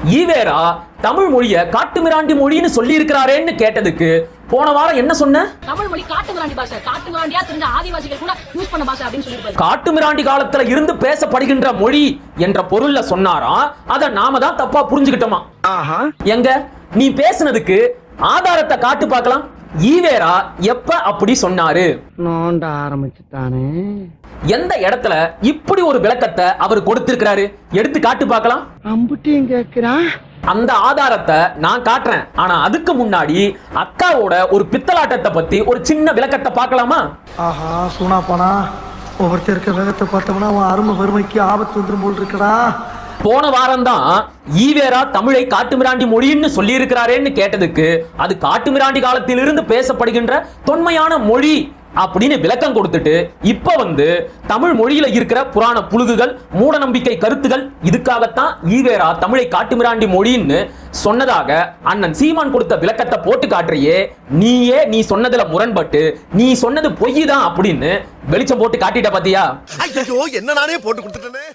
ஈவேரா தமிழ் மொழிய காட்டுமிராண்டி மொழின்னு சொல்லி இருக்கிறாரேன்னு கேட்டதுக்கு போன வாரம் என்ன சொன்ன? தமிழ் மொழி காட்டுமிராண்டி பாஷை, காட்டுமிராண்டியா தெரிஞ்ச ஆதிவாசிகள் கூட யூஸ் பண்ண பாஷை அப்படின்னு சொல்லிருப்பாரு. காட்டுமிராண்டி காலத்துல இருந்து பேசப்படுகின்ற மொழி என்ற பொருள்ல சொன்னாராம். அத நாம தான் தப்பா புரிஞ்சுக்கிட்டோமா? எங்க நீ பேசுனதுக்கு ஆதாரத்தை காட்டு பார்க்கலாம். ஈவேரா எப்ப அப்படி சொன்னாரு? நோண்ட ஆரம்பிச்சுட்டானே. எந்த இடத்துல இப்படி ஒரு விளக்கத்தை அவர் கொடுத்திருக்கிறாரு? எடுத்து காட்டு பார்க்கலாம். அம்புட்டியும் கேக்குறான். அந்த ஆதாரத்தை நான் காட்டுறேன். ஆனா அதுக்கு முன்னாடி அக்காவோட ஒரு பித்தலாட்டத்தை பத்தி ஒரு சின்ன விளக்கத்தை பார்க்கலாமா? ஆஹா சூனா போனா ஒவ்வொருத்தர் இருக்க வேகத்தை பார்த்தோம்னா அவன் அருமை வறுமைக்கு ஆபத்து வந்துடும் போல் இருக்கடா. போன வாரம் தான் ஈவேரா தமிழை காட்டுமிராண்டி மொழின்னு சொல்லி இருக்கிறாரேன்னு கேட்டதுக்கு அது காட்டுமிராண்டி காலத்திலிருந்து பேசப்படுகின்ற தொன்மையான மொழி அப்படின்னு விளக்கம் கொடுத்துட்டு இப்ப தமிழ் மொழியில இருக்கிற புராண புழுகுகள், மூட நம்பிக்கை கருத்துகள், இதுக்காகத்தான் ஈவேரா தமிழை காட்டுமிராண்டி மொழின்னு சொன்னதாக அண்ணன் சீமான் கொடுத்த விளக்கத்தை போட்டு காட்டுறியே. நீ சொன்னதுல முரண்பட்டு நீ சொன்னது பொய் தான் அப்படின்னு வெளிச்சம் போட்டு காட்டிட்ட பாத்தியா? ஐயோ என்ன நானே போட்டு கொடுத்துட்டேனே.